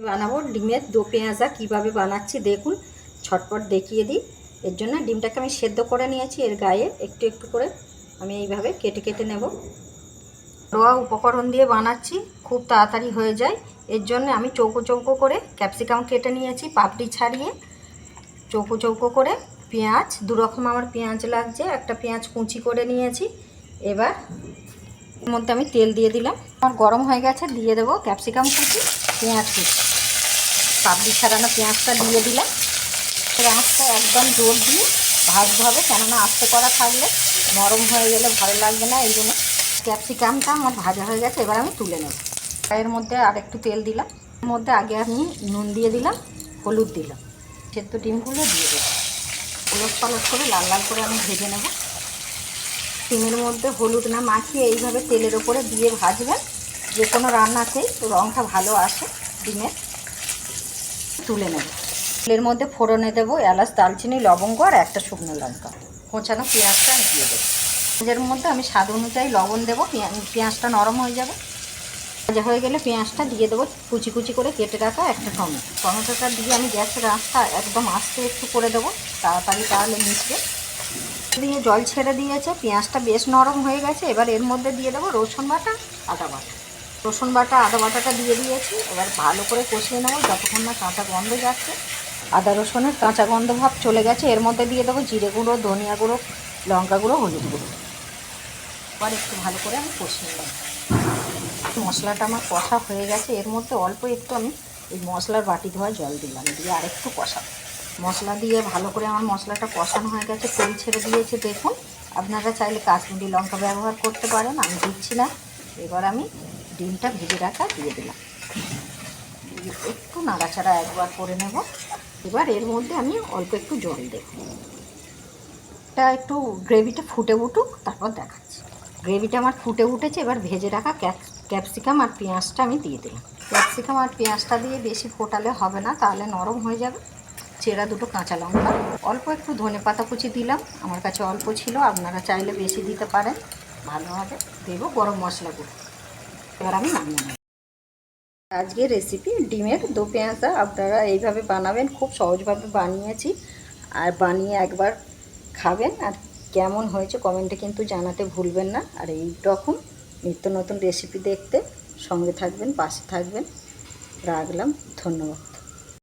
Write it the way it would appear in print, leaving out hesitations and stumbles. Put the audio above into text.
বানাবো ডিমের দো পেঁয়াজা। কীভাবে বানাচ্ছি দেখুন, ছটপট দেখিয়ে দিই। এর জন্য ডিমটাকে আমি সেদ্ধ করে নিয়েছি, এর গায়ে একটু একটু করে আমি এইভাবে কেটে কেটে নেব। ঘরোয়া উপকরণ দিয়ে বানাচ্ছি, খুব তাড়াতাড়ি হয়ে যায়। এর জন্য আমি চৌকো চৌকো করে ক্যাপসিকাম কেটে নিয়েছি, পাপড়ি ছাড়িয়ে চৌকো চৌকো করে। পেঁয়াজ দুরকম আমার পেঁয়াজ লাগছে, একটা পেঁয়াজ কুচি করে নিয়েছি। এবার এর মধ্যে আমি তেল দিয়ে দিলাম, আমার গরম হয়ে গেছে। দিয়ে দেবো ক্যাপসিকাম কুচি, পেঁয়াজ কুচি, পাপড়ি ছাড়ানো পেঁয়াজটা দিয়ে দিলাম। পেঁয়াজটা একদম জোর দিয়ে ভাজতে হবে, কেননা আস্তে করা থাকলে নরম হয়ে গেলে ভালো লাগবে না। এই জন্য ক্যাপসিকামটা আমার ভাজা হয়ে গেছে, এবার আমি তুলে নেব। এর মধ্যে আর একটু তেল দিলাম, এর মধ্যে আগে আমি নুন দিয়ে দিলাম, হলুদ দিলাম, সেদ্ধ ডিমগুলো দিয়ে দেবো। উলট পালট করে লাল লাল করে আমি ভেজে নেব। ডিমের মধ্যে হলুদ না মাখিয়ে এইভাবে তেলের ওপরে দিয়ে ভাজবেন, যে কোনো রান্নাতেই রঙটা ভালো আসে ডিমের। তুলে নেব। তেলের মধ্যে ফোড়নে দেবো এলাচ, দারচিনি, লবঙ্গ আর একটা শুকনো লঙ্কা। কোঁচানো পেঁয়াজটা আমি দিয়ে দেবো। পেঁয়াজের মধ্যে আমি স্বাদ অনুযায়ী লবণ দেবো, পেঁয়াজটা নরম হয়ে যাবে। ভাজা হয়ে গেলে পেঁয়াজটা দিয়ে দেবো কুচি কুচি করে কেটে রাখা একটা টমেটো। টমেটোটা দিয়ে আমি গ্যাসের আঁচটা একদম আস্তে একটু করে দেবো, তাড়াতাড়ি তাহলে মিশবে। দিয়ে জল ছেড়ে দিয়েছে, পেঁয়াজটা বেশ নরম হয়ে গেছে। এবার এর মধ্যে দিয়ে দেবো রসুন বাটা, আদা বাটা। রসুন বাটা, আদা বাটাটা দিয়ে দিয়েছি। এবার ভালো করে কষিয়ে নেবো যতক্ষণ না কাঁচা গন্ধ যাচ্ছে। আদা রসুনের কাঁচা গন্ধ ভাব চলে গেছে। এর মধ্যে দিয়ে দেবো জিরে গুঁড়ো, ধনিয়া গুঁড়ো, লঙ্কা গুঁড়ো, হলুদ গুঁড়ো। এবার একটু ভালো করে আমি কষিয়ে নেব। মশলাটা আমার কষা হয়ে গেছে। এর মধ্যে অল্প একটু আমি এই মশলার বাটি ধোয়া জল দিলাম, দিয়ে আরেকটু কষাবো। মশলা দিয়ে ভালো করে আমার মশলাটা কষানো হয়ে গেছে, তেল ছেড়ে দিয়েছে দেখুন। আপনারা চাইলে কাশ্মীরি লঙ্কা ব্যবহার করতে পারেন, আমি দিচ্ছি না। এবার আমি ডিমটা ভেজে রাখা দিয়ে দিলাম, একটু নাড়াচাড়া একবার করে নেব। এবার এর মধ্যে আমি অল্প একটু জল দেব। এটা একটু গ্রেভিটা ফুটে উঠুক, তারপর দেখাচ্ছি। গ্রেভিটা আমার ফুটে উঠেছে। এবার ভেজে রাখা ক্যাপসিকাম আর পেঁয়াজটা আমি দিয়ে দিলাম। ক্যাপসিকাম আর পেঁয়াজটা দিয়ে বেশি ফোটালে হবে না, তাহলে নরম হয়ে যাবে। চেরা দুটো কাঁচা লঙ্কা, অল্প একটু ধনেপাতা কুচি দিলাম, আমার কাছে অল্প ছিল, আপনারা চাইলে বেশি দিতে পারেন, ভালো হবে। দেবো গরম মশলা গুঁড়ো। এবার আমি নামিয়ে নেব। আজকের রেসিপি ডিমের দো পেঁয়াজা আপনারা এইভাবে বানাবেন, খুব সহজভাবে বানিয়েছি। আর বানিয়ে একবার খাবেন, আর কেমন হয়েছে কমেন্টে কিন্তু জানাতে ভুলবেন না। আর এই রকম নিত্য নতুন রেসিপি দেখতে সঙ্গে থাকবেন, পাশে থাকবেন। রাখলাম, ধন্যবাদ।